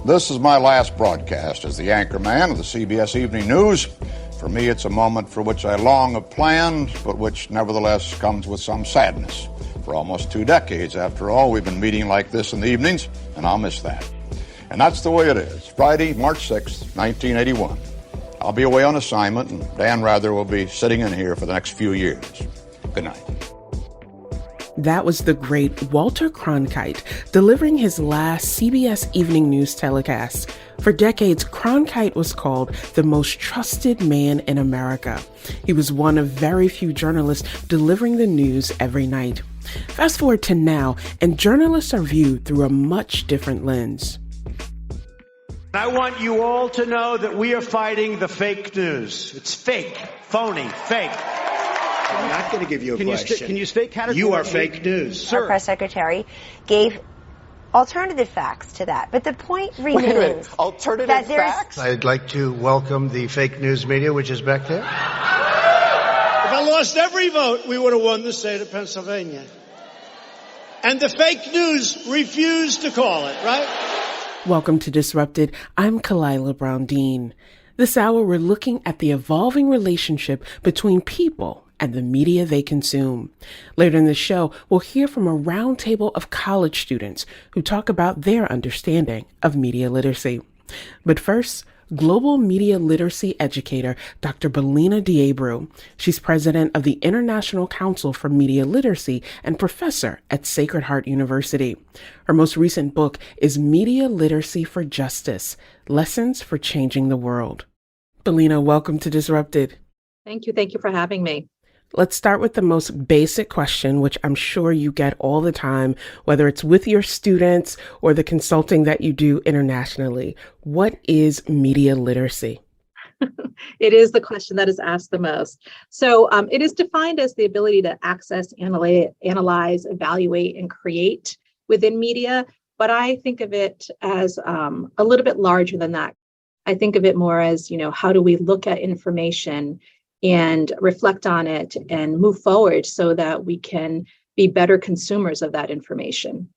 This is my last broadcast as the anchorman of the CBS Evening News. For me, it's a moment for which I long have planned, but which nevertheless comes with some sadness. For almost 2 decades, after all, we've been meeting like this in the evenings, and I'll miss that. And that's the way it is. Friday, March 6th, 1981. I'll be away on assignment, and Dan Rather will be sitting in here for the next few years. Good night. That was the great Walter Cronkite delivering his last CBS Evening News telecast. For decades, Cronkite was called the most trusted man in America. He was one of very few journalists delivering the news every night. Fast forward to now, and journalists are viewed through a much different lens. I want you all to know that we are fighting the fake news. It's fake, phony, fake. I'm not going to give you a question. Can you state categorically? You are fake news. Sir. Our press secretary gave alternative facts to that. But the point remains. Wait a minute. Alternative facts? I'd like to welcome the fake news media, which is back there. If I lost every vote, we would have won the state of Pennsylvania. And the fake news refused to call it, right? Welcome to Disrupted. I'm Kalila Brown Dean. This hour, we're looking at the evolving relationship between people and the media they consume. Later in the show, we'll hear from a roundtable of college students who talk about their understanding of media literacy. But first, global media literacy educator Dr. Belina Diabru. She's president of the International Council for Media Literacy and professor at Sacred Heart University. Her most recent book is Media Literacy for Justice: Lessons for Changing the World. Belina, welcome to Disrupted. Thank you. Thank you for having me. Let's start with the most basic question, which I'm sure you get all the time, whether it's with your students or the consulting that you do internationally. What is media literacy? It is the question that is asked the most. So it is defined as the ability to access, analyze, evaluate, and create within media. But I think of it as a little bit larger than that. I think of it more as, how do we look at information and reflect on it and move forward so that we can be better consumers of that information.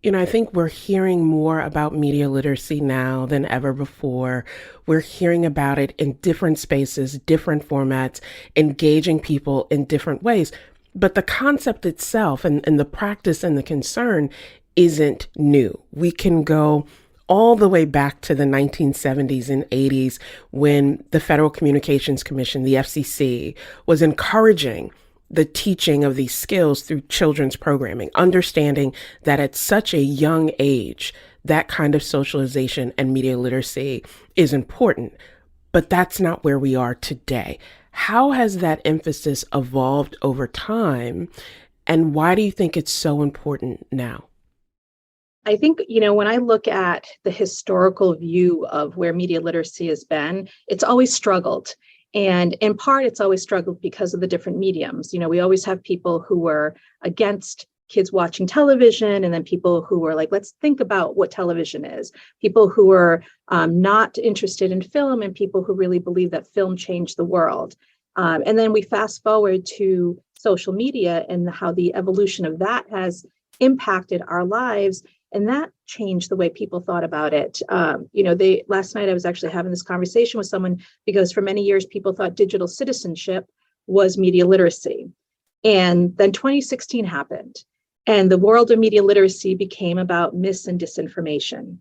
I think we're hearing more about media literacy now than ever before. We're hearing about it in different spaces, different formats, engaging people in different ways. But the concept itself and the practice and the concern isn't new. We can go all the way back to the 1970s and 80s when the Federal Communications Commission, the FCC, was encouraging the teaching of these skills through children's programming, understanding that at such a young age, that kind of socialization and media literacy is important. But that's not where we are today. How has that emphasis evolved over time? And why do you think it's so important now? I think, when I look at the historical view of where media literacy has been, it's always struggled. And in part, it's always struggled because of the different mediums. We always have people who were against kids watching television, and then people who were like, let's think about what television is. People who were not interested in film, and people who really believe that film changed the world. And then we fast forward to social media and how the evolution of that has impacted our lives. And that changed the way people thought about it. Last night I was actually having this conversation with someone because for many years people thought digital citizenship was media literacy. And then 2016 happened. And the world of media literacy became about mis and disinformation,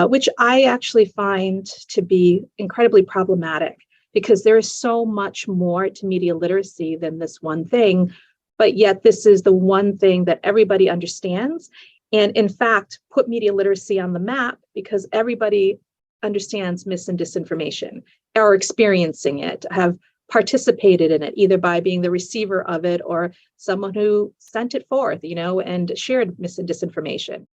which I actually find to be incredibly problematic because there is so much more to media literacy than this one thing. But yet this is the one thing that everybody understands. And in fact, put media literacy on the map because everybody understands mis and disinformation, are experiencing it, have participated in it, either by being the receiver of it or someone who sent it forth, and shared mis and disinformation.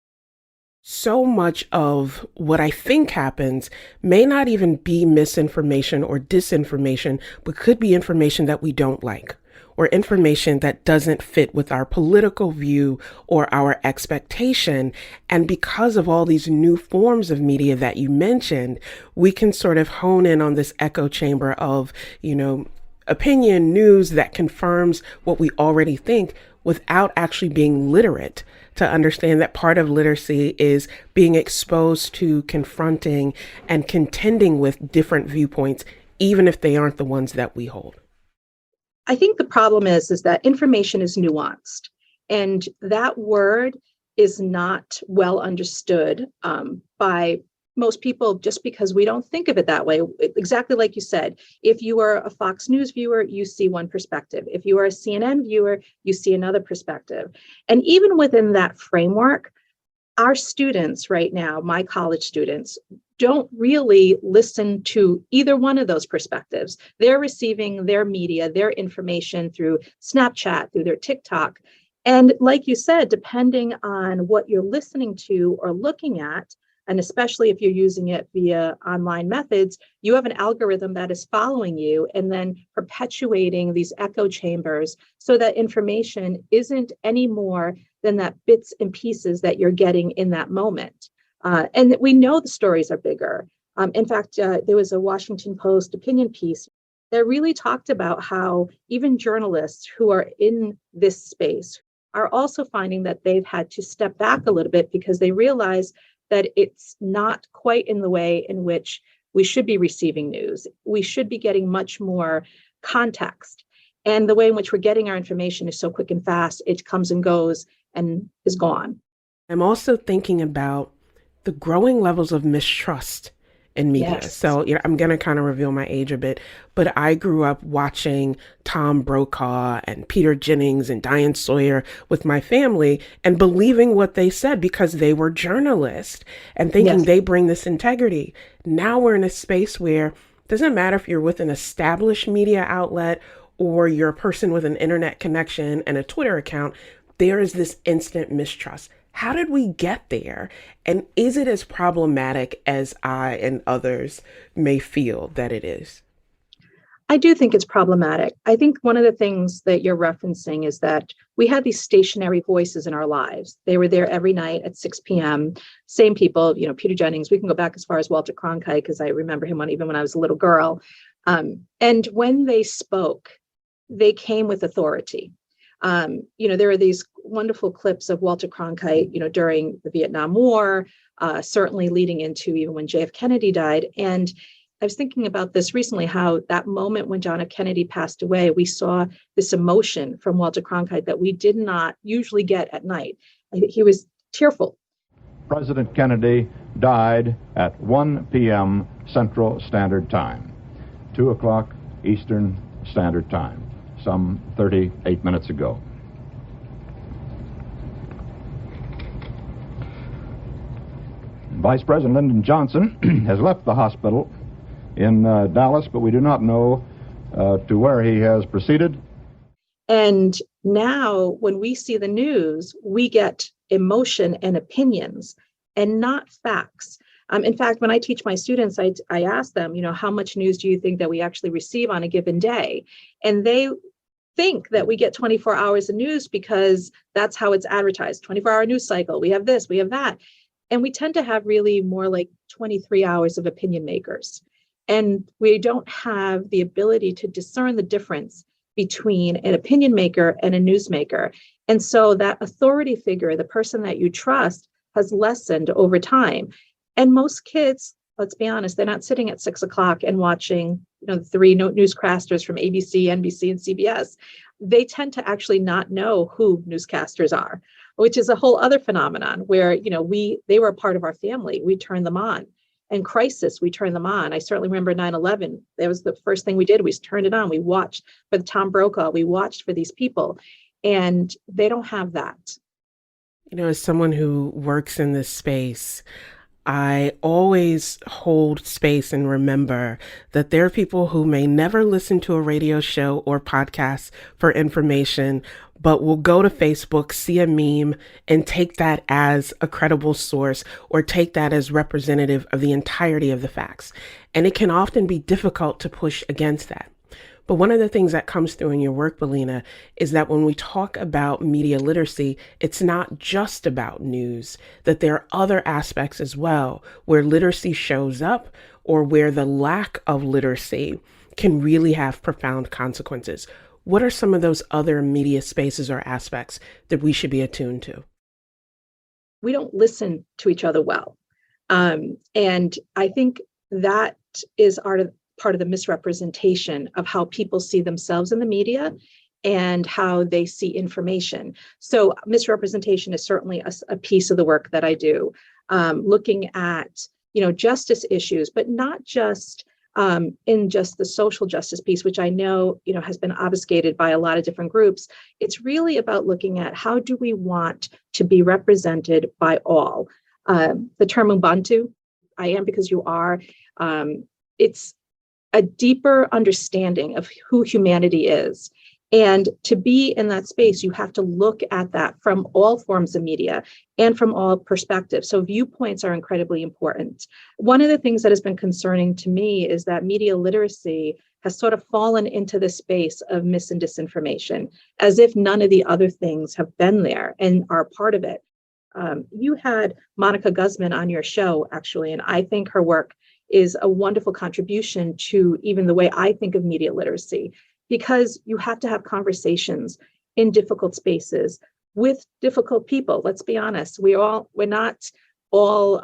So much of what I think happens may not even be misinformation or disinformation, but could be information that we don't like, or information that doesn't fit with our political view or our expectation. And because of all these new forms of media that you mentioned, we can sort of hone in on this echo chamber of, opinion, news that confirms what we already think without actually being literate to understand that part of literacy is being exposed to confronting and contending with different viewpoints, even if they aren't the ones that we hold? I think the problem is that information is nuanced, and that word is not well understood by most people, just because we don't think of it that way. Exactly like you said, if you are a Fox News viewer, you see one perspective. If you are a CNN viewer, you see another perspective. And even within that framework, our students right now, my college students, don't really listen to either one of those perspectives. They're receiving their media, their information through Snapchat, through their TikTok. And like you said, depending on what you're listening to or looking at, and especially if you're using it via online methods, you have an algorithm that is following you and then perpetuating these echo chambers so that information isn't any more than that bits and pieces that you're getting in that moment. And we know the stories are bigger. In fact, there was a Washington Post opinion piece that really talked about how even journalists who are in this space are also finding that they've had to step back a little bit because they realize that it's not quite in the way in which we should be receiving news. We should be getting much more context. And the way in which we're getting our information is so quick and fast, it comes and goes and is gone. I'm also thinking about the growing levels of mistrust in media. Yes. So, I'm going to kind of reveal my age a bit, but I grew up watching Tom Brokaw and Peter Jennings and Diane Sawyer with my family and believing what they said because they were journalists and thinking they bring this integrity. Now we're in a space where it doesn't matter if you're with an established media outlet or you're a person with an internet connection and a Twitter account, there is this instant mistrust. How did we get there? And is it as problematic as I and others may feel that it is? I do think it's problematic. I think one of the things that you're referencing is that we had these stationary voices in our lives. They were there every night at 6 p.m. Same people, Peter Jennings. We can go back as far as Walter Cronkite because I remember him even when I was a little girl. And when they spoke, they came with authority. There are these wonderful clips of Walter Cronkite, during the Vietnam War, certainly leading into even when JF Kennedy died. And I was thinking about this recently, how that moment when John F. Kennedy passed away, we saw this emotion from Walter Cronkite that we did not usually get at night. He was tearful. President Kennedy died at 1 p.m. Central Standard Time, 2 o'clock Eastern Standard Time, some 38 minutes ago. Vice President Lyndon Johnson has left the hospital in Dallas, but we do not know to where he has proceeded. And now when we see the news, we get emotion and opinions and not facts. In fact, when I teach my students, I ask them, how much news do you think that we actually receive on a given day? And they think that we get 24 hours of news because that's how it's advertised, 24-hour news cycle. We have this, we have that. And we tend to have really more like 23 hours of opinion makers. And we don't have the ability to discern the difference between an opinion maker and a newsmaker. And so that authority figure, the person that you trust, has lessened over time. And most kids, let's be honest, they're not sitting at 6 o'clock and watching, the three newscasters from ABC, NBC, and CBS. They tend to actually not know who newscasters are, which is a whole other phenomenon where, they were a part of our family. We turned them on. And Crisis, we turned them on. I certainly remember 9/11. That was the first thing we did. We turned it on. We watched for the Tom Brokaw. We watched for these people. And they don't have that. As someone who works in this space, I always hold space and remember that there are people who may never listen to a radio show or podcast for information, but will go to Facebook, see a meme, and take that as a credible source or take that as representative of the entirety of the facts. And it can often be difficult to push against that. But one of the things that comes through in your work, Belina, is that when we talk about media literacy, it's not just about news, that there are other aspects as well where literacy shows up or where the lack of literacy can really have profound consequences. What are some of those other media spaces or aspects that we should be attuned to? we don't listen to each other well. And I think that is part of the misrepresentation of how people see themselves in the media and how they see information. So misrepresentation is certainly a piece of the work that I do, looking at, justice issues, but not just in just the social justice piece, which I know, has been obfuscated by a lot of different groups. It's really about looking at how do we want to be represented by all. The term Ubuntu, I am because you are, it's a deeper understanding of who humanity is. And to be in that space, you have to look at that from all forms of media and from all perspectives. So viewpoints are incredibly important. One of the things that has been concerning to me is that media literacy has sort of fallen into the space of mis and disinformation, as if none of the other things have been there and are part of it. You had Monica Guzman on your show, actually, and I think her work is a wonderful contribution to even the way I think of media literacy, because you have to have conversations in difficult spaces with difficult people. Let's be honest, we're not all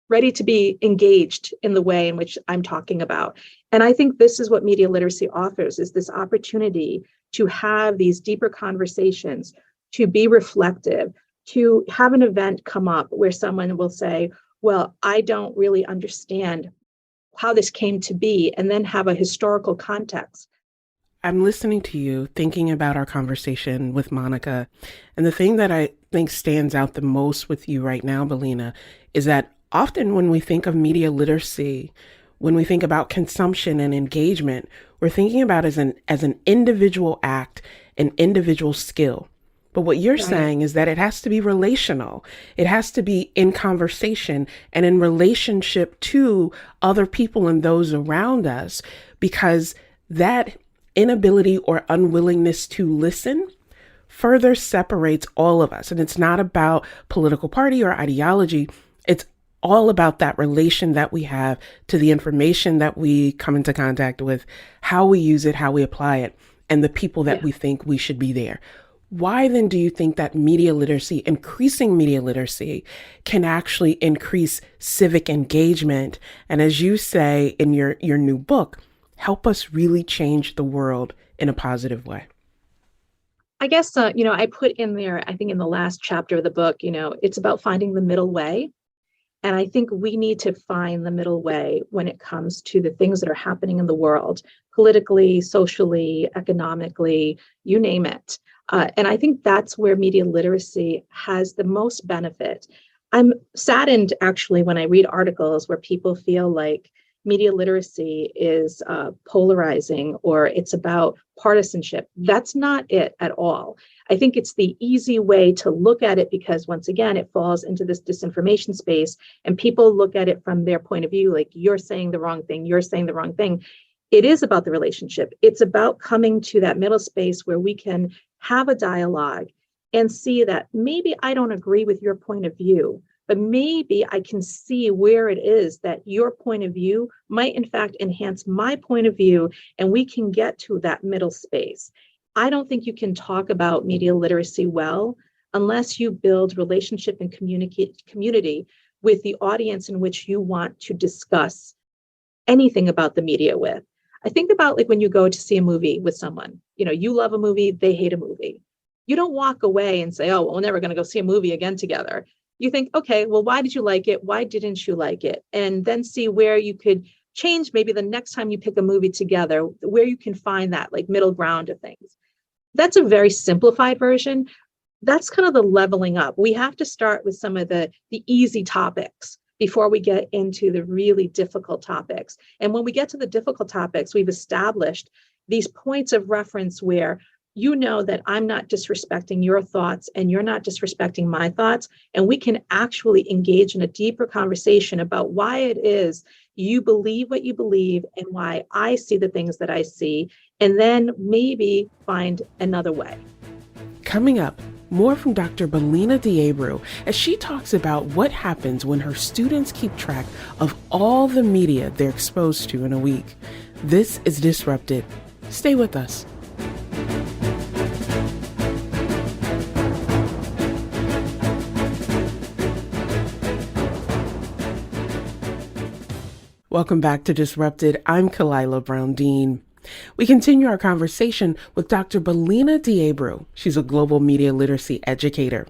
ready to be engaged in the way in which I'm talking about. And I think this is what media literacy offers, is this opportunity to have these deeper conversations, to be reflective, to have an event come up where someone will say, well, I don't really understand how this came to be, and then have a historical context. I'm listening to you, thinking about our conversation with Monica. And the thing that I think stands out the most with you right now, Belina, is that often when we think of media literacy, when we think about consumption and engagement, we're thinking about it as an individual act, an individual skill. But what you're saying is that it has to be relational. It has to be in conversation and in relationship to other people and those around us, because that inability or unwillingness to listen further separates all of us. And it's not about political party or ideology. It's all about that relation that we have to the information that we come into contact with, how we use it, how we apply it, and the people that we think we should be there. Why then do you think that media literacy, increasing media literacy, can actually increase civic engagement? And as you say in your new book, help us really change the world in a positive way? I guess, I put in there, I think in the last chapter of the book, it's about finding the middle way. And I think we need to find the middle way when it comes to the things that are happening in the world, politically, socially, economically, you name it. And I think that's where media literacy has the most benefit. I'm saddened, actually, when I read articles where people feel like media literacy is polarizing or it's about partisanship. That's not it at all. I think it's the easy way to look at it, because once again, it falls into this disinformation space and people look at it from their point of view, like you're saying the wrong thing, you're saying the wrong thing. It is about the relationship. It's about coming to that middle space where we can have a dialogue and see that maybe I don't agree with your point of view, but maybe I can see where it is that your point of view might in fact enhance my point of view, and we can get to that middle space. I don't think you can talk about media literacy well unless you build relationship and community with the audience in which you want to discuss anything about the media with. I think about like when you go to see a movie with someone, you love a movie, they hate a movie. You don't walk away and say, oh, well, we're never going to go see a movie again together. You think, okay, well, why did you like it? Why didn't you like it? And then see where you could change maybe the next time you pick a movie together, where you can find that like middle ground of things. That's a very simplified version. That's kind of the leveling up. We have to start with some of the easy topics before we get into the really difficult topics. And when we get to the difficult topics, we've established these points of reference where you know that I'm not disrespecting your thoughts and you're not disrespecting my thoughts. And we can actually engage in a deeper conversation about why it is you believe what you believe and why I see the things that I see, and then maybe find another way. Coming up, more from Dr. Belina D'Abreu as she talks about what happens when her students keep track of all the media they're exposed to in a week. This is Disrupted. Stay with us. Welcome back to Disrupted. I'm Kalila Brown-Dean. We continue our conversation with Dr. Belina Diabru. She's a global media literacy educator.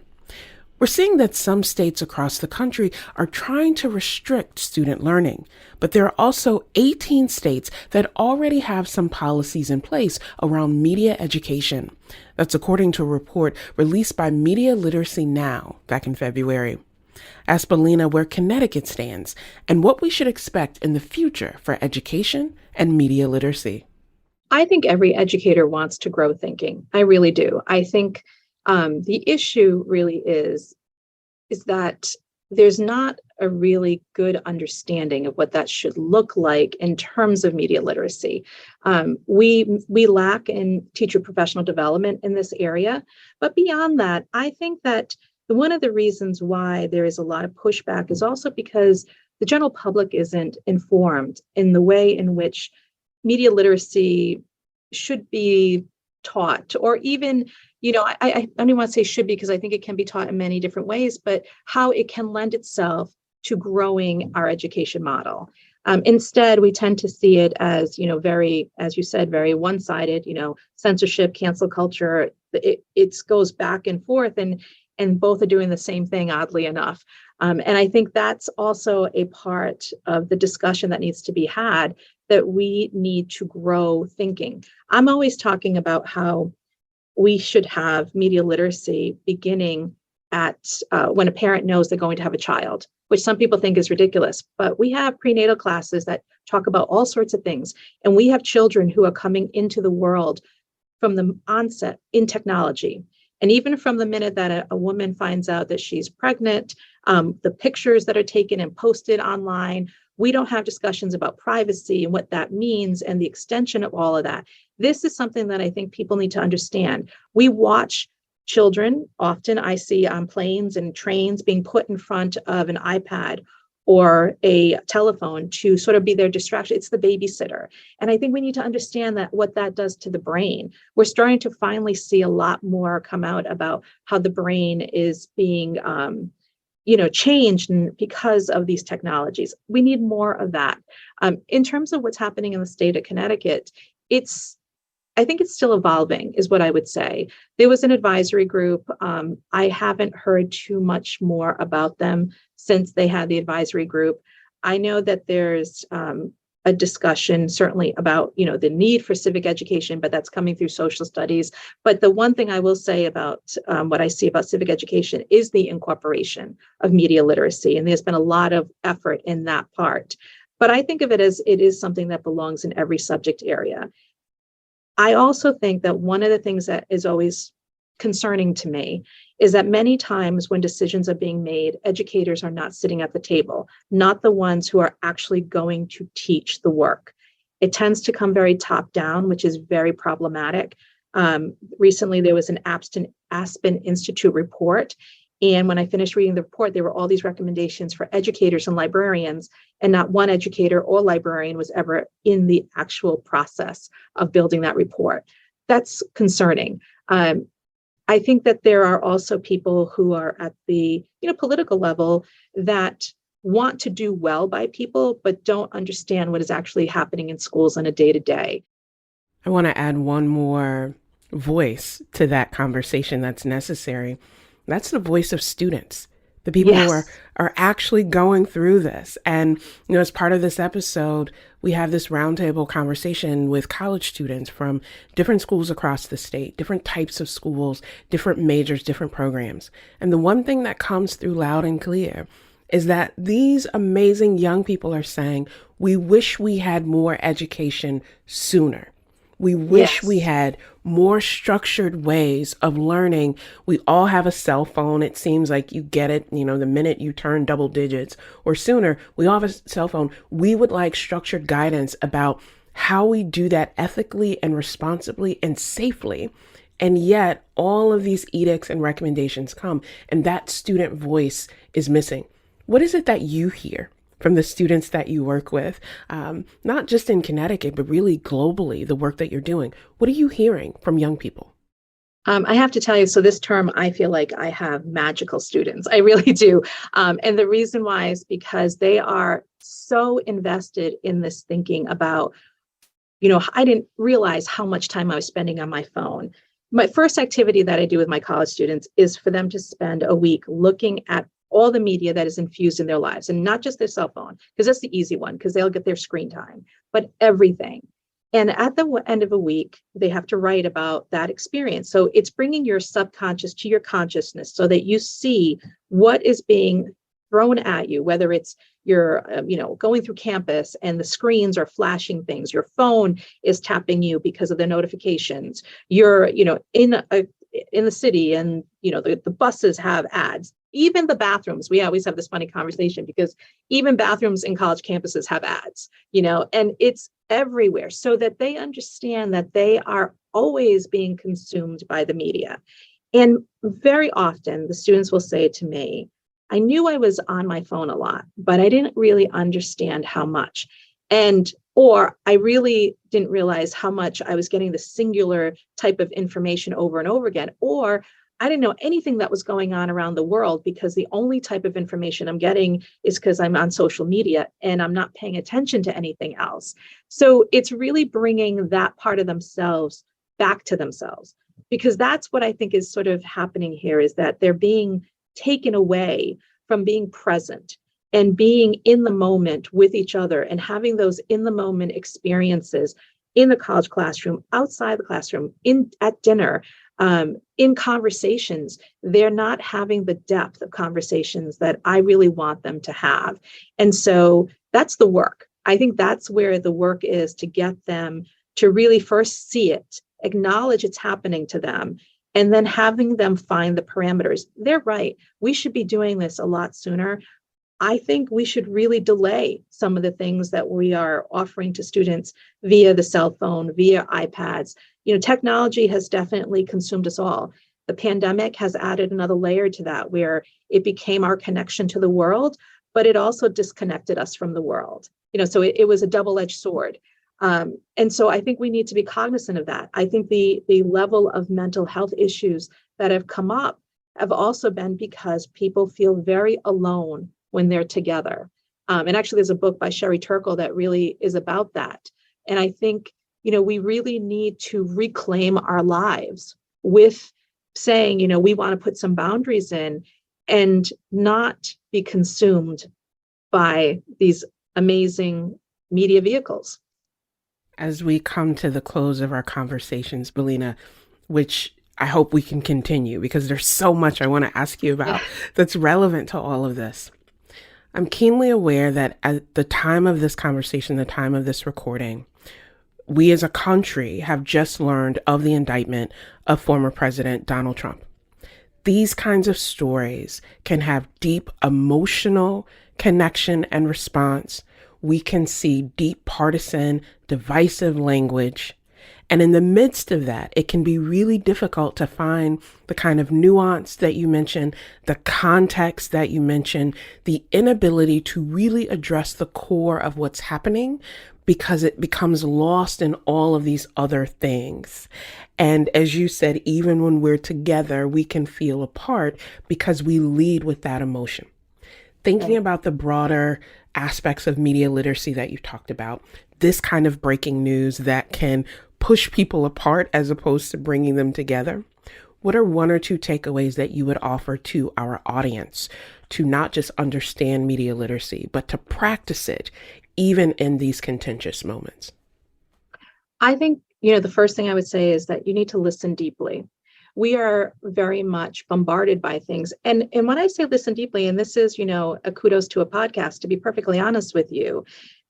We're seeing that some states across the country are trying to restrict student learning, but there are also 18 states that already have some policies in place around media education. That's according to a report released by Media Literacy Now back in February. Ask Belina where Connecticut stands and what we should expect in the future for education and media literacy. I think every educator wants to grow thinking. I really do. I think the issue really is that there's not a really good understanding of what that should look like in terms of media literacy. We lack in teacher professional development in this area. But beyond that, I think that one of the reasons why there is a lot of pushback is also because the general public isn't informed in the way in which media literacy should be taught, or even, I don't even want to say should be, because I think it can be taught in many different ways, but how it can lend itself to growing our education model. Instead, we tend to see it as, very, as you said, very one-sided, censorship, cancel culture. It goes back and forth, and both are doing the same thing, oddly enough. And I think that's also a part of the discussion that needs to be had, that we need to grow thinking. I'm always talking about how we should have media literacy beginning at when a parent knows they're going to have a child, which some people think is ridiculous. But we have prenatal classes that talk about all sorts of things. And we have children who are coming into the world from the onset in technology. And even from the minute that a woman finds out that she's pregnant, the pictures that are taken and posted online, we don't have discussions about privacy and what that means and the extension of all of that. This is something that I think people need to understand. We watch children, often I see on planes and trains, being put in front of an iPad or a telephone to sort of be their distraction. It's the babysitter. And I think we need to understand that what that does to the brain. We're starting to finally see a lot more come out about how the brain is being changed because of these technologies. We need more of that. In terms of what's happening in the state of Connecticut, I think it's still evolving, is what I would say. There was an advisory group. I haven't heard too much more about them since they had the advisory group. I know that there's a discussion certainly about, the need for civic education, but that's coming through social studies. But the one thing I will say about what I see about civic education is the incorporation of media literacy. And there's been a lot of effort in that part. But I think of it as it is something that belongs in every subject area. I also think that one of the things that is always concerning to me is that many times when decisions are being made, educators are not sitting at the table, not the ones who are actually going to teach the work. It tends to come very top down, which is very problematic. Recently, there was an Aspen Institute report. And when I finished reading the report, there were all these recommendations for educators and librarians, and not one educator or librarian was ever in the actual process of building that report. That's concerning. I think that there are also people who are at the political level that want to do well by people, but don't understand what is actually happening in schools on a day-to-day. I want to add one more voice to that conversation that's necessary. That's the voice of students, the people who are actually going through this. And, as part of this episode, we have this roundtable conversation with college students from different schools across the state, different types of schools, different majors, different programs. And the one thing that comes through loud and clear is that these amazing young people are saying, we wish we had more education sooner. We wish we had more structured ways of learning. We all have a cell phone. It seems like you get it, the minute you turn double digits or sooner. We all have a cell phone. We would like structured guidance about how we do that ethically and responsibly and safely. And yet all of these edicts and recommendations come, and that student voice is missing. What is it that you hear from the students that you work with, not just in Connecticut, but really globally, the work that you're doing? What are you hearing from young people? I have to tell you, so this term, I feel like I have magical students. I really do. And the reason why is because they are so invested in this thinking about, I didn't realize how much time I was spending on my phone. My first activity that I do with my college students is for them to spend a week looking at all the media that is infused in their lives, and not just their cell phone, because that's the easy one, because they'll get their screen time, but everything. And at the end of a week, they have to write about that experience. So it's bringing your subconscious to your consciousness so that you see what is being thrown at you, whether it's you're, going through campus and the screens are flashing things, your phone is tapping you because of the notifications, you're, in the city, and, the buses have ads. Even the bathrooms, we always have this funny conversation because even bathrooms in college campuses have ads, and it's everywhere, so that they understand that they are always being consumed by the media. And very often the students will say to me, I knew I was on my phone a lot, but I didn't really understand how much. Or I really didn't realize how much I was getting the singular type of information over and over again. Or I didn't know anything that was going on around the world, because the only type of information I'm getting is because I'm on social media and I'm not paying attention to anything else. So it's really bringing that part of themselves back to themselves, because that's what I think is sort of happening here, is that they're being taken away from being present and being in the moment with each other and having those in the moment experiences in the college classroom, outside the classroom, at dinner, in conversations. They're not having the depth of conversations that I really want them to have. And so that's the work. I think that's where the work is, to get them to really first see it, acknowledge it's happening to them, and then having them find the parameters. They're right. We should be doing this a lot sooner. I think we should really delay some of the things that we are offering to students via the cell phone, via iPads. Technology has definitely consumed us all. The pandemic has added another layer to that, where it became our connection to the world, but it also disconnected us from the world. So it was a double-edged sword. And so I think we need to be cognizant of that. I think the level of mental health issues that have come up have also been because people feel very alone when they're together. And actually, there's a book by Sherry Turkle that really is about that. And I think, we really need to reclaim our lives with saying, we want to put some boundaries in and not be consumed by these amazing media vehicles. As we come to the close of our conversations, Belina, which I hope we can continue because there's so much I want to ask you about that's relevant to all of this. I'm keenly aware that at the time of this conversation, the time of this recording, we as a country have just learned of the indictment of former President Donald Trump. These kinds of stories can have deep emotional connection and response. We can see deep partisan, divisive language. And in the midst of that, it can be really difficult to find the kind of nuance that you mentioned, the context that you mentioned, the inability to really address the core of what's happening, because it becomes lost in all of these other things. And as you said, even when we're together, we can feel apart because we lead with that emotion. Thinking about the broader aspects of media literacy that you talked about, this kind of breaking news that can push people apart as opposed to bringing them together, what are one or two takeaways that you would offer to our audience to not just understand media literacy, but to practice it even in these contentious moments? I think, the first thing I would say is that you need to listen deeply. We are very much bombarded by things. And when I say listen deeply, and this is, a kudos to a podcast, to be perfectly honest with you,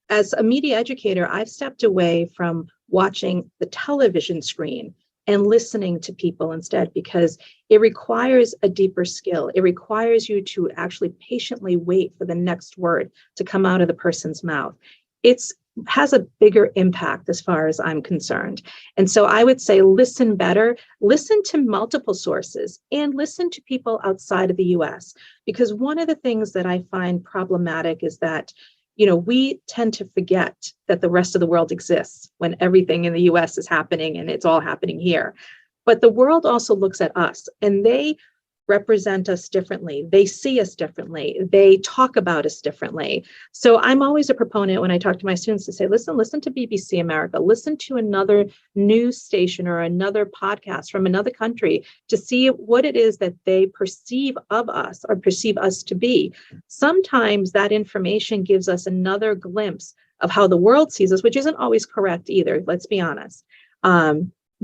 as a media educator, I've stepped away from watching the television screen and listening to people instead, because it requires a deeper skill. It requires you to actually patiently wait for the next word to come out of the person's mouth. It has a bigger impact as far as I'm concerned. And so I would say listen better, listen to multiple sources, and listen to people outside of the US. Because one of the things that I find problematic is that we tend to forget that the rest of the world exists when everything in the US is happening and it's all happening here. But the world also looks at us, and they represent us differently. They see us differently. They talk about us differently. So I'm always a proponent when I talk to my students to say, listen to BBC America, listen to another news station or another podcast from another country to see what it is that they perceive of us or perceive us to be. Sometimes that information gives us another glimpse of how the world sees us, which isn't always correct either, let's be honest.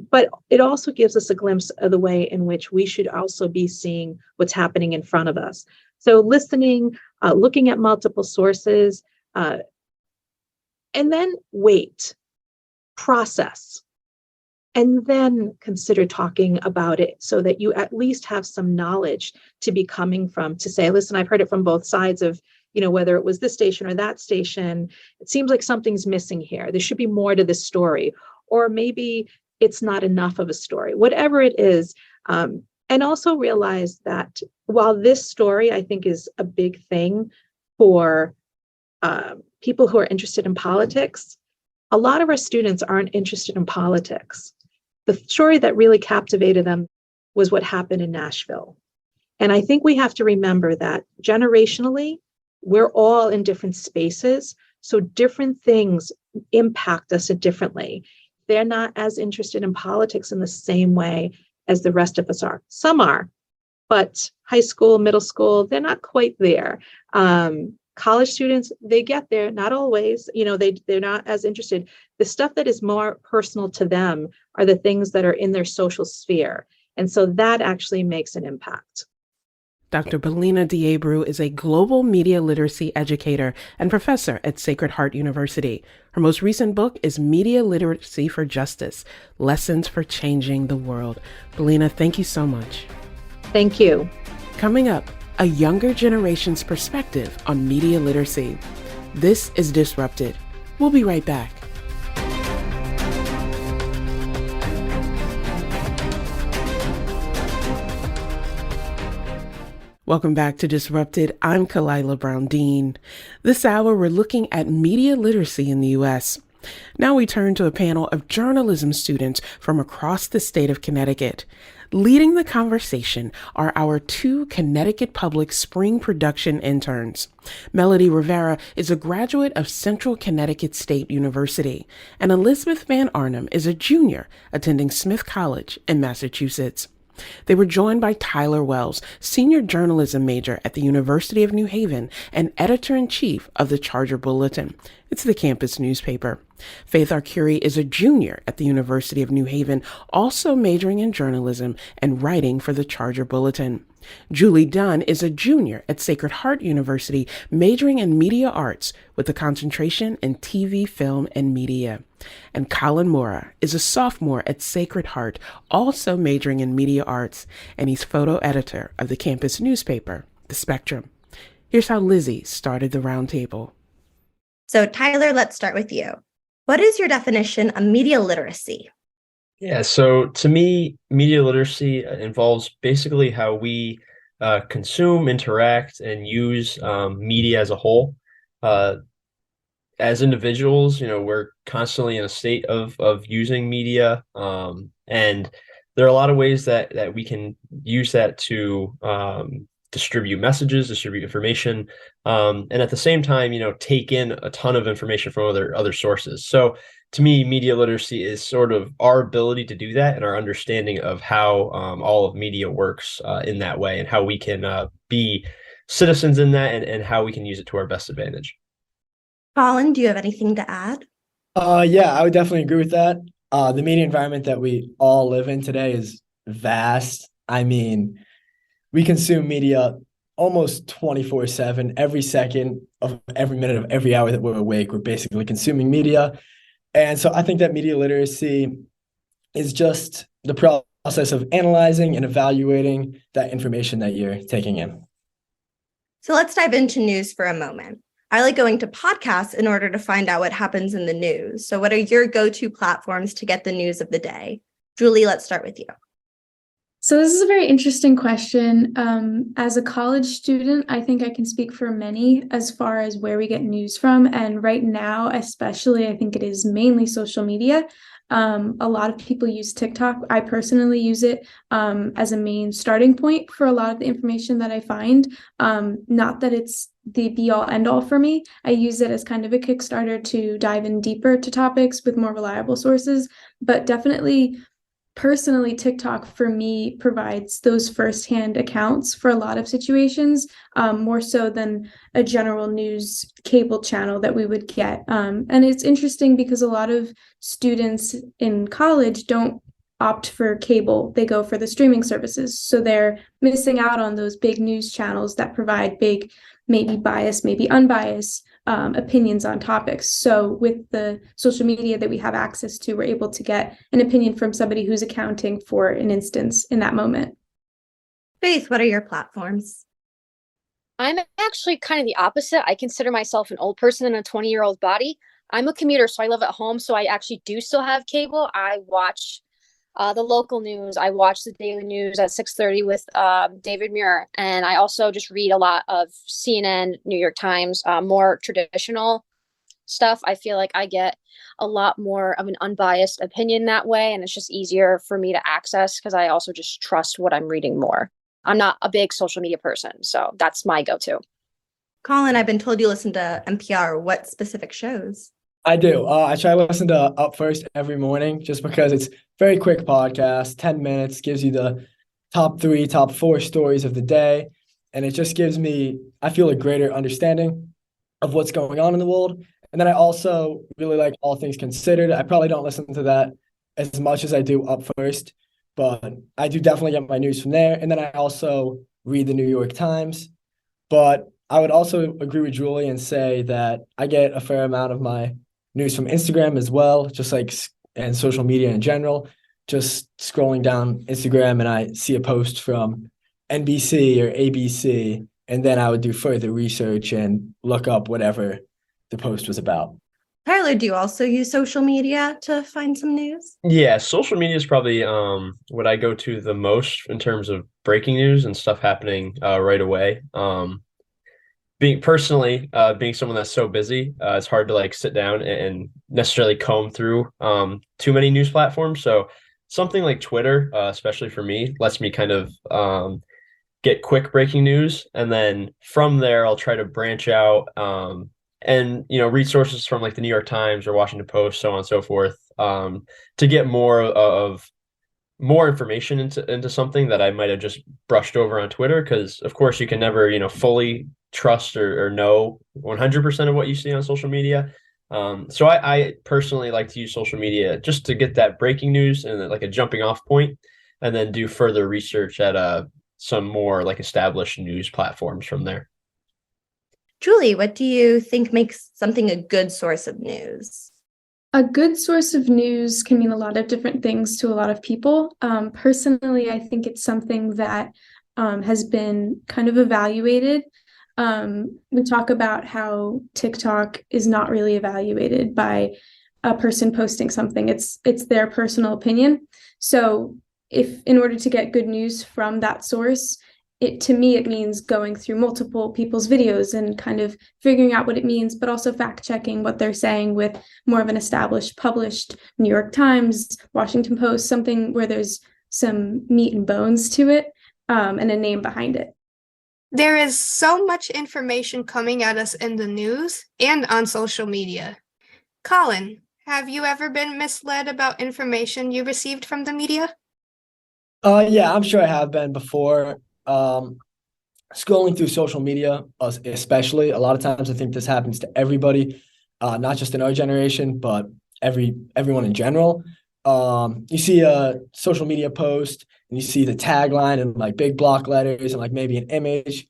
But it also gives us a glimpse of the way in which we should also be seeing what's happening in front of us. So listening, looking at multiple sources, and then wait, process, and then consider talking about it so that you at least have some knowledge to be coming from, to say, listen, I've heard it from both sides of, whether it was this station or that station. It seems like something's missing here. There should be more to this story. Or maybe it's not enough of a story, whatever it is. And also realize that while this story, I think, is a big thing for people who are interested in politics, a lot of our students aren't interested in politics. The story that really captivated them was what happened in Nashville. And I think we have to remember that generationally, we're all in different spaces. So different things impact us differently. They're not as interested in politics in the same way as the rest of us are. Some are, but high school, middle school, they're not quite there. College students, they get there, not always, they're not as interested. The stuff that is more personal to them are the things that are in their social sphere. And so that actually makes an impact. Dr. Belina Diabru is a global media literacy educator and professor at Sacred Heart University. Her most recent book is Media Literacy for Justice, Lessons for Changing the World. Belina, thank you so much. Thank you. Coming up, a younger generation's perspective on media literacy. This is Disrupted. We'll be right back. Welcome back to Disrupted. I'm Kalila Brown-Dean. This hour, we're looking at media literacy in the U.S. Now we turn to a panel of journalism students from across the state of Connecticut. Leading the conversation are our two Connecticut Public spring production interns. Melody Rivera is a graduate of Central Connecticut State University, and Elizabeth Van Arnam is a junior attending Smith College in Massachusetts. They were joined by Tyler Wells, senior journalism major at the University of New Haven and editor-in-chief of the Charger Bulletin. It's the campus newspaper. Faith Arcuri is a junior at the University of New Haven, also majoring in journalism and writing for the Charger Bulletin. Julie Dunn is a junior at Sacred Heart University, majoring in media arts with a concentration in TV, film, and media. And Colin Mora is a sophomore at Sacred Heart, also majoring in media arts, and he's photo editor of the campus newspaper, The Spectrum. Here's how Lizzie started the roundtable. So Tyler, let's start with you. What is your definition of media literacy? Yeah, so to me, media literacy involves basically how we consume, interact, and use media as a whole. As individuals, we're constantly in a state of using media, and there are a lot of ways that we can use that to distribute messages, distribute information, and at the same time, take in a ton of information from other sources. So to me, media literacy is sort of our ability to do that and our understanding of how all of media works in that way, and how we can be citizens in that, and how we can use it to our best advantage. Colin, do you have anything to add? Yeah, I would definitely agree with that. The media environment that we all live in today is vast. I mean, we consume media almost 24/7, every second of every minute of every hour that we're awake. We're basically consuming media. And so I think that media literacy is just the process of analyzing and evaluating that information that you're taking in. So let's dive into news for a moment. I like going to podcasts in order to find out what happens in the news. So what are your go-to platforms to get the news of the day? Julie, let's start with you. So this is a very interesting question. As a college student, I think I can speak for many as far as where we get news from. And right now, especially, I think it is mainly social media. A lot of people use TikTok. I personally use it as a main starting point for a lot of the information that I find. Not that it's the be all end all for me. I use it as kind of a Kickstarter to dive in deeper to topics with more reliable sources, but definitely personally, TikTok for me provides those firsthand accounts for a lot of situations, more so than a general news cable channel that we would get. And it's interesting because a lot of students in college don't opt for cable, they go for the streaming services. So they're missing out on those big news channels that provide big, maybe biased, maybe unbiased opinions on topics. So with the social media that we have access to, we're able to get an opinion from somebody who's accounting for an instance in that moment. Faith, what are your platforms? I'm actually kind of the opposite. I consider myself an old person in a 20-year-old body. I'm a commuter, so I live at home. So I actually do still have cable. I watch the local news. I watch the daily news at 6:30 with David Muir. And I also just read a lot of CNN, New York Times, more traditional stuff. I feel like I get a lot more of an unbiased opinion that way. And it's just easier for me to access because I also just trust what I'm reading more. I'm not a big social media person, so that's my go-to. Colin, I've been told you listen to NPR. What specific shows? I do. I try to listen to Up First every morning just because it's very quick podcast, 10 minutes, gives you the top 3, top 4 stories of the day. And it just gives me, I feel, a greater understanding of what's going on in the world. And then I also really like All Things Considered. I probably don't listen to that as much as I do Up First, but I do definitely get my news from there. And then I also read the New York Times. But I would also agree with Julie and say that I get a fair amount of my news from Instagram as well, just like, and social media in general. Just scrolling down Instagram and I see a post from NBC or ABC, and then I would do further research and look up whatever the post was about. Tyler, do you also use social media to find some news? Yeah, social media is probably what I go to the most in terms of breaking news and stuff happening right away. Being someone that's so busy, it's hard to like sit down and necessarily comb through too many news platforms. So something like Twitter, especially for me, lets me kind of get quick breaking news, and then from there I'll try to branch out and read sources from like the New York Times or Washington Post, so on and so forth, to get more information into something that I might have just brushed over on Twitter. Because of course you can never fully trust or know 100% of what you see on social media. So I personally like to use social media just to get that breaking news and like a jumping off point, and then do further research at some more like established news platforms from there. Julie, what do you think makes something a good source of news? A good source of news can mean a lot of different things to a lot of people. Personally, I think it's something that has been kind of evaluated. We talk about how TikTok is not really evaluated by a person posting something. It's their personal opinion. So if in order to get good news from that source, to me, it means going through multiple people's videos and kind of figuring out what it means, but also fact checking what they're saying with more of an established, published New York Times, Washington Post, something where there's some meat and bones to it, and a name behind it. There is so much information coming at us in the news and on social media. Colin, have you ever been misled about information you received from the media? Yeah, I'm sure I have been before. Scrolling through social media, especially, a lot of times I think this happens to everybody, not just in our generation, but everyone in general. You see a social media post and you see the tagline in like big block letters and like maybe an image,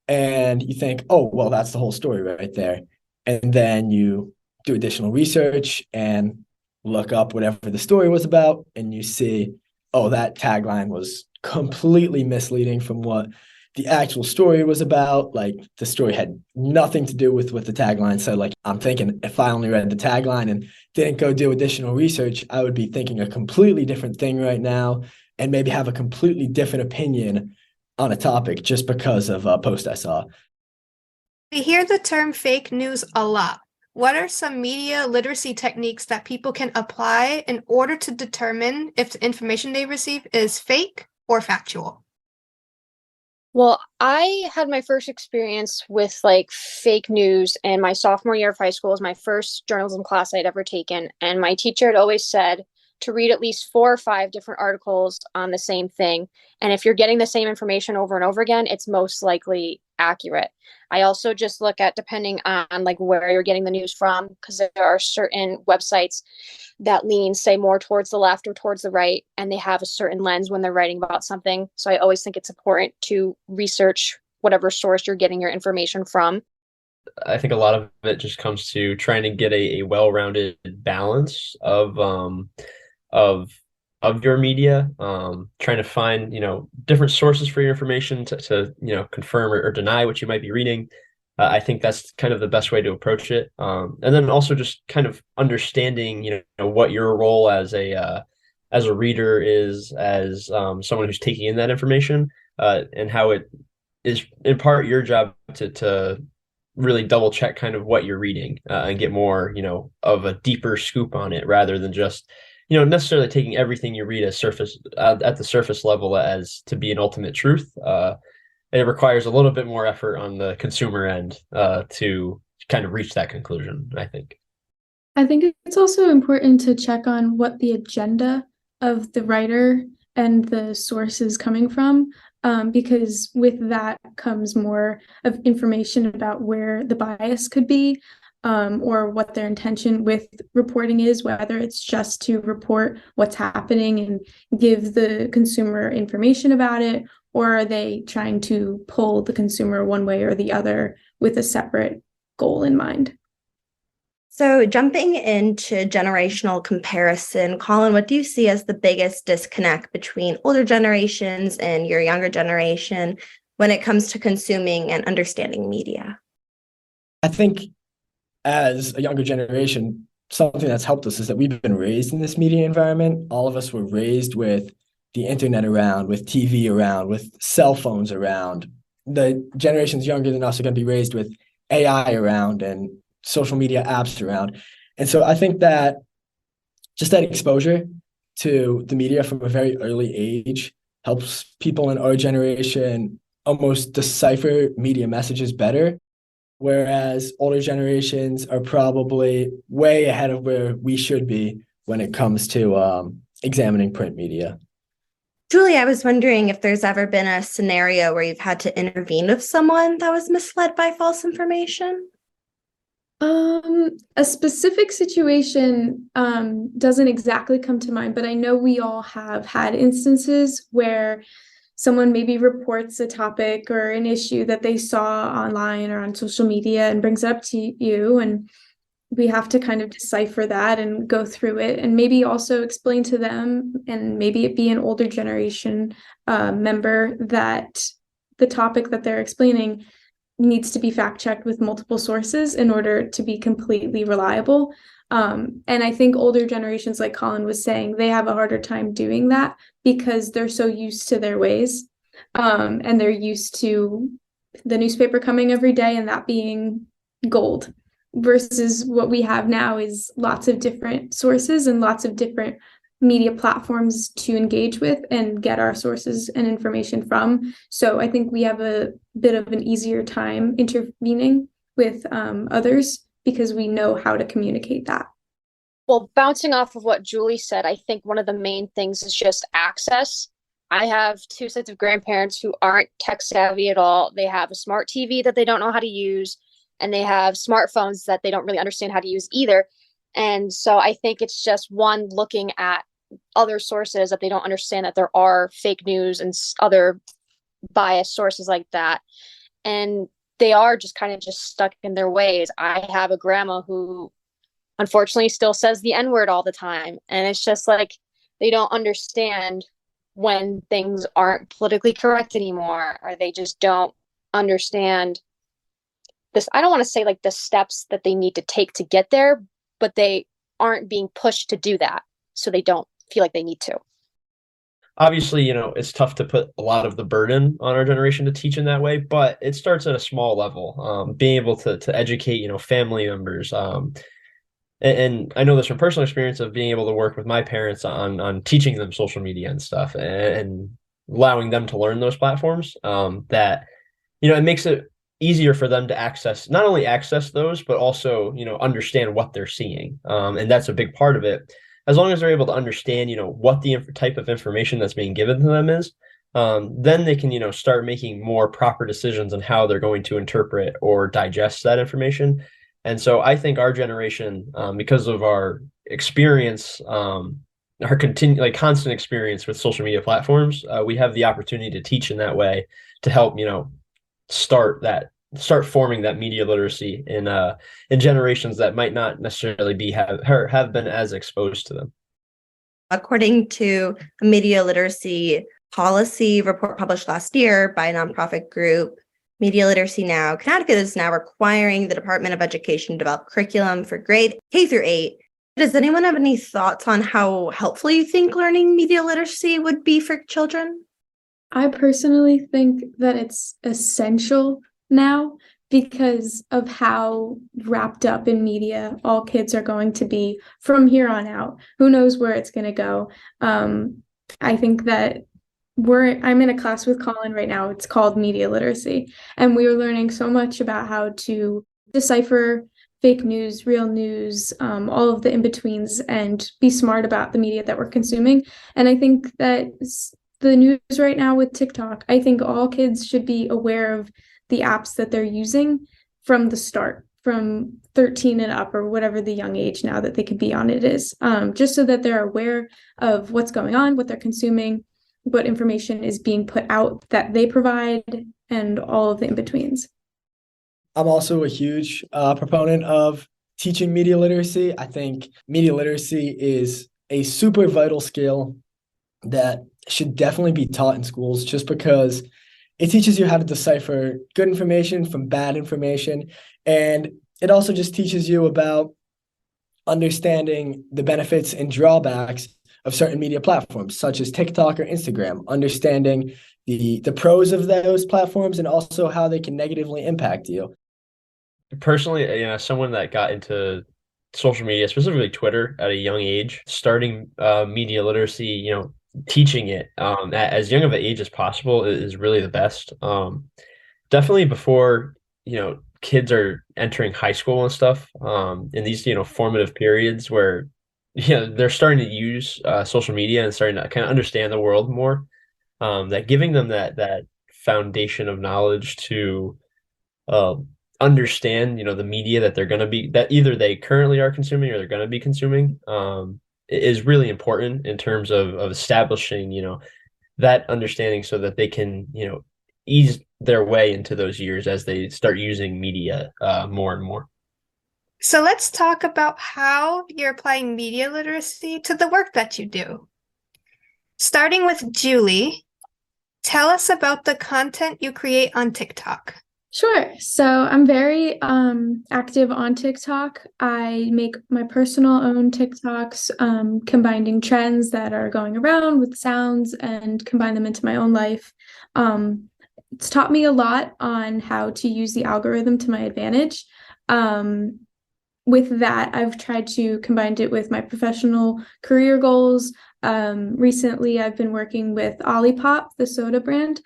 and you think, oh, well, that's the whole story right there. And then you do additional research and look up whatever the story was about, and you see, oh, that tagline was completely misleading from what the actual story was about. Like the story had nothing to do with what the tagline said. Like I'm thinking if I only read the tagline and didn't go do additional research, I would be thinking a completely different thing right now and maybe have a completely different opinion on a topic just because of a post I saw. We hear the term fake news a lot. What are some media literacy techniques that people can apply in order to determine if the information they receive is fake or factual? Well, I had my first experience with like fake news in my sophomore year of high school. It was my first journalism class I'd ever taken. And my teacher had always said to read at least 4 or 5 different articles on the same thing. And if you're getting the same information over and over again, it's most likely accurate. I also just look at depending on like where you're getting the news from, because there are certain websites that lean, say, more towards the left or towards the right, and they have a certain lens when they're writing about something. So I always think it's important to research whatever source you're getting your information from. I think a lot of it just comes to trying to get a well-rounded balance of of your media, trying to find, different sources for your information to confirm or deny what you might be reading. I think that's kind of the best way to approach it. And then also just kind of understanding, what your role as a reader is, as someone who's taking in that information, and how it is in part your job to really double check kind of what you're reading, and get more, of a deeper scoop on it, rather than just, necessarily taking everything you read at the surface level as to be an ultimate truth. It requires a little bit more effort on the consumer end, to kind of reach that conclusion, I think. I think it's also important to check on what the agenda of the writer and the source is coming from, because with that comes more of information about where the bias could be, or what their intention with reporting is, whether it's just to report what's happening and give the consumer information about it, or are they trying to pull the consumer one way or the other with a separate goal in mind? So jumping into generational comparison, Colin, what do you see as the biggest disconnect between older generations and your younger generation when it comes to consuming and understanding media? I think as a younger generation, something that's helped us is that we've been raised in this media environment. All of us were raised with the internet around, with TV around, with cell phones around. The generations younger than us are going to be raised with AI around and social media apps around. And so I think that just that exposure to the media from a very early age helps people in our generation almost decipher media messages better, whereas older generations are probably way ahead of where we should be when it comes to examining print media. Julie, I was wondering if there's ever been a scenario where you've had to intervene with someone that was misled by false information? A specific situation doesn't exactly come to mind, but I know we all have had instances where someone maybe reports a topic or an issue that they saw online or on social media and brings it up to you, and we have to kind of decipher that and go through it and maybe also explain to them, and maybe it be an older generation member, that the topic that they're explaining needs to be fact-checked with multiple sources in order to be completely reliable. And I think older generations, like Colin was saying, they have a harder time doing that because they're so used to their ways, and they're used to the newspaper coming every day and that being gold, versus what we have now is lots of different sources and lots of different media platforms to engage with and get our sources and information from. So I think we have a bit of an easier time intervening with others because we know how to communicate that. Well, bouncing off of what Julie said, I think one of the main things is just access. I have 2 sets of grandparents who aren't tech savvy at all. They have a smart TV that they don't know how to use, and they have smartphones that they don't really understand how to use either. And so I think it's just one, looking at other sources that they don't understand that there are fake news and other biased sources like that. And they are just kind of just stuck in their ways. I have a grandma who unfortunately still says the N-word all the time. And it's just like, they don't understand when things aren't politically correct anymore, or they just don't understand this. I don't want to say like the steps that they need to take to get there, but they aren't being pushed to do that. So they don't feel like they need to. Obviously, it's tough to put a lot of the burden on our generation to teach in that way, but it starts at a small level. Being able to educate, family members. And I know this from personal experience of being able to work with my parents on teaching them social media and stuff, and allowing them to learn those platforms. That it makes it easier for them to not only access those, but also understand what they're seeing. And that's a big part of it. As long as they're able to understand what the type of information that's being given to them is, then they can start making more proper decisions on how they're going to interpret or digest that information. And so I think our generation, because of our experience, our constant experience with social media platforms, we have the opportunity to teach in that way to help start forming that media literacy in generations that might not necessarily have been as exposed to them. According to a media literacy policy report published last year by a nonprofit group, Media Literacy Now, Connecticut is now requiring the Department of Education to develop curriculum for grade K through 8. Does anyone have any thoughts on how helpful you think learning media literacy would be for children? I personally think that it's essential now because of how wrapped up in media all kids are going to be from here on out. Who knows where it's going to go? I think that I'm in a class with Colin right now. It's called Media Literacy, and we are learning so much about how to decipher fake news, real news, all of the in-betweens, and be smart about the media that we're consuming. And I think that the news right now with TikTok, I think all kids should be aware of the apps that they're using from the start, from 13 and up, or whatever the young age now that they could be on it is, just so that they're aware of what's going on, what they're consuming, what information is being put out that they provide, and all of the in-betweens. I'm also a huge proponent of teaching media literacy. I think media literacy is a super vital skill that should definitely be taught in schools, just because it teaches you how to decipher good information from bad information. And it also just teaches you about understanding the benefits and drawbacks of certain media platforms, such as TikTok or Instagram, understanding the pros of those platforms and also how they can negatively impact you. Personally, someone that got into social media, specifically Twitter, at a young age, starting media literacy, teaching it at as young of an age as possible is really the best. Definitely before, kids are entering high school and stuff, in these, formative periods where, they're starting to use social media and starting to kind of understand the world more, that giving them that foundation of knowledge to understand, the media that they're going to be, that either they currently are consuming or they're going to be consuming, is really important in terms of establishing, that understanding so that they can, ease their way into those years as they start using media more and more. So let's talk about how you're applying media literacy to the work that you do. Starting with Julie, tell us about the content you create on TikTok. Sure. So I'm very active on TikTok. I make my personal own TikToks, combining trends that are going around with sounds and combine them into my own life. It's taught me a lot on how to use the algorithm to my advantage. With that, I've tried to combine it with my professional career goals. Recently, I've been working with Olipop, the soda brand,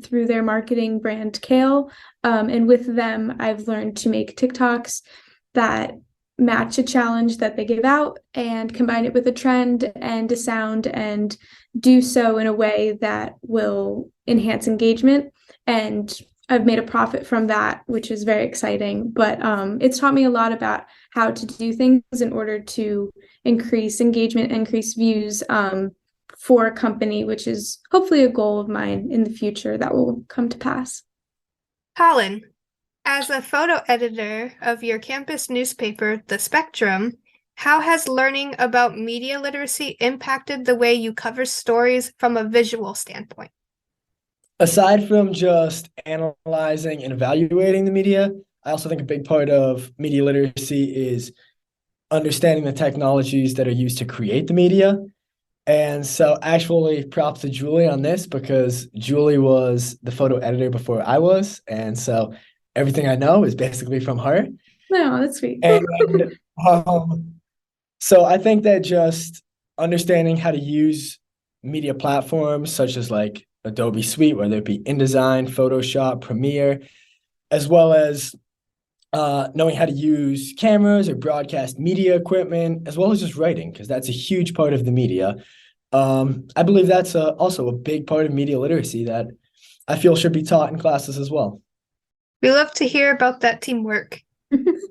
through their marketing brand Kale. And with them, I've learned to make TikToks that match a challenge that they give out and combine it with a trend and a sound, and do so in a way that will enhance engagement. And I've made a profit from that, which is very exciting. But it's taught me a lot about how to do things in order to increase engagement, increase views, for a company, which is hopefully a goal of mine in the future that will come to pass. Colin, as a photo editor of your campus newspaper, The Spectrum, how has learning about media literacy impacted the way you cover stories from a visual standpoint? Aside from just analyzing and evaluating the media, I also think a big part of media literacy is understanding the technologies that are used to create the media. And so actually props to Julie on this because Julie was the photo editor before I was. And so everything I know is basically from her. No, that's sweet. And so I think that just understanding how to use media platforms such as like Adobe Suite, whether it be InDesign, Photoshop, Premiere, as well as knowing how to use cameras or broadcast media equipment, as well as just writing, because that's a huge part of the media. I believe that's also a big part of media literacy that I feel should be taught in classes as well. We love to hear about that teamwork.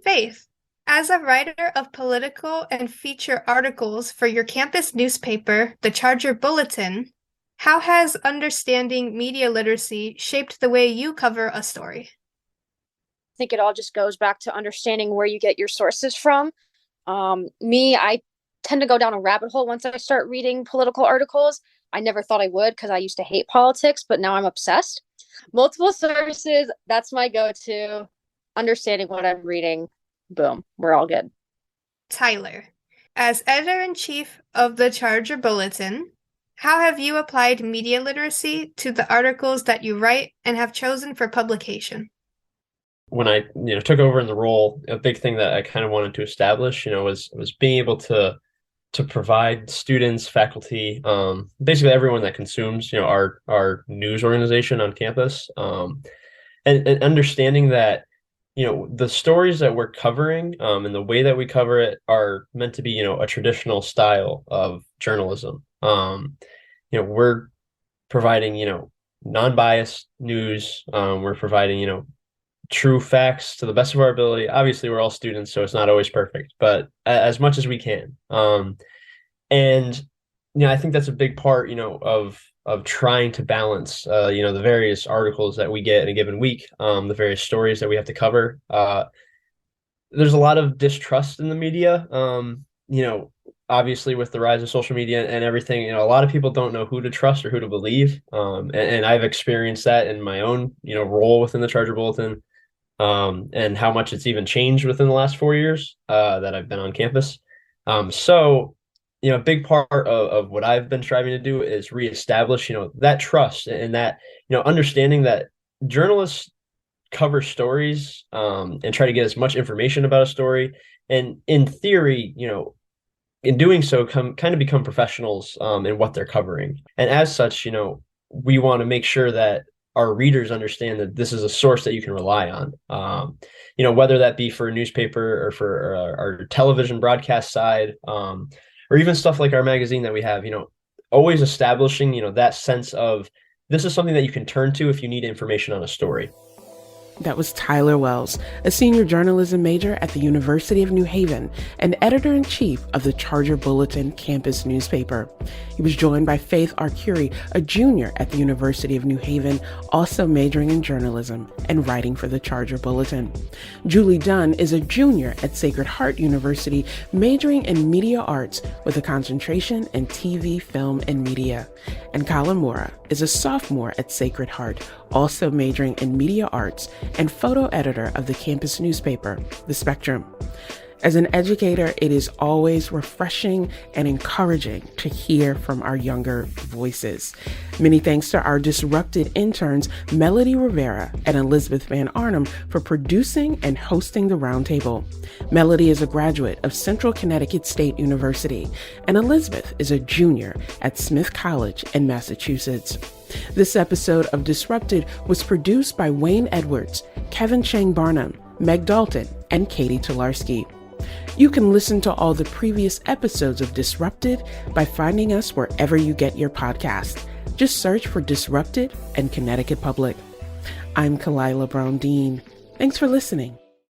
Faith, as a writer of political and feature articles for your campus newspaper, the Charger Bulletin, how has understanding media literacy shaped the way you cover a story? I think it all just goes back to understanding where you get your sources from. I tend to go down a rabbit hole once I start reading political articles. I never thought I would because I used to hate politics, but now I'm obsessed. Multiple sources, that's my go-to. Understanding what I'm reading, boom, we're all good. Tyler, as editor-in-chief of the Charger Bulletin, how have you applied media literacy to the articles that you write and have chosen for publication? When I took over in the role, a big thing that I kind of wanted to establish, was being able to provide students, faculty, basically everyone that consumes, our news organization on campus, and understanding that, the stories that we're covering, and the way that we cover it are meant to be, a traditional style of journalism. We're providing, non-biased news. We're providing, true facts to the best of our ability. Obviously, we're all students, so it's not always perfect, but as much as we can. And I think that's a big part, of trying to balance, the various articles that we get in a given week, the various stories that we have to cover. There's a lot of distrust in the media. Obviously with the rise of social media and everything, a lot of people don't know who to trust or who to believe. And I've experienced that in my own, role within the Charger Bulletin, and how much it's even changed within the last 4 years that I've been on campus. So, a big part of what I've been striving to do is reestablish, that trust and that, understanding that journalists cover stories and try to get as much information about a story. And in theory, in doing so, kind of become professionals in what they're covering. And as such, we want to make sure that our readers understand that this is a source that you can rely on, whether that be for a newspaper or for our television broadcast side, or even stuff like our magazine that we have, always establishing, that sense of this is something that you can turn to if you need information on a story. That was Tyler Wells, a senior journalism major at the University of New Haven and editor-in-chief of the Charger Bulletin campus newspaper. He was joined by Faith Arcuri, a junior at the University of New Haven, also majoring in journalism and writing for the Charger Bulletin. Julie Dunn is a junior at Sacred Heart University, majoring in media arts with a concentration in TV, film, and media. And Colin Mora is a sophomore at Sacred Heart, also majoring in media arts and photo editor of the campus newspaper, The Spectrum. As an educator, it is always refreshing and encouraging to hear from our younger voices. Many thanks to our disrupted interns, Melody Rivera and Elizabeth Van Arnam, for producing and hosting the roundtable. Melody is a graduate of Central Connecticut State University, and Elizabeth is a junior at Smith College in Massachusetts. This episode of Disrupted was produced by Wayne Edwards, Kevin Chang Barnum, Meg Dalton, and Katie Tolarski. You can listen to all the previous episodes of Disrupted by finding us wherever you get your podcast. Just search for Disrupted and Connecticut Public. I'm Kalila Brown Dean. Thanks for listening.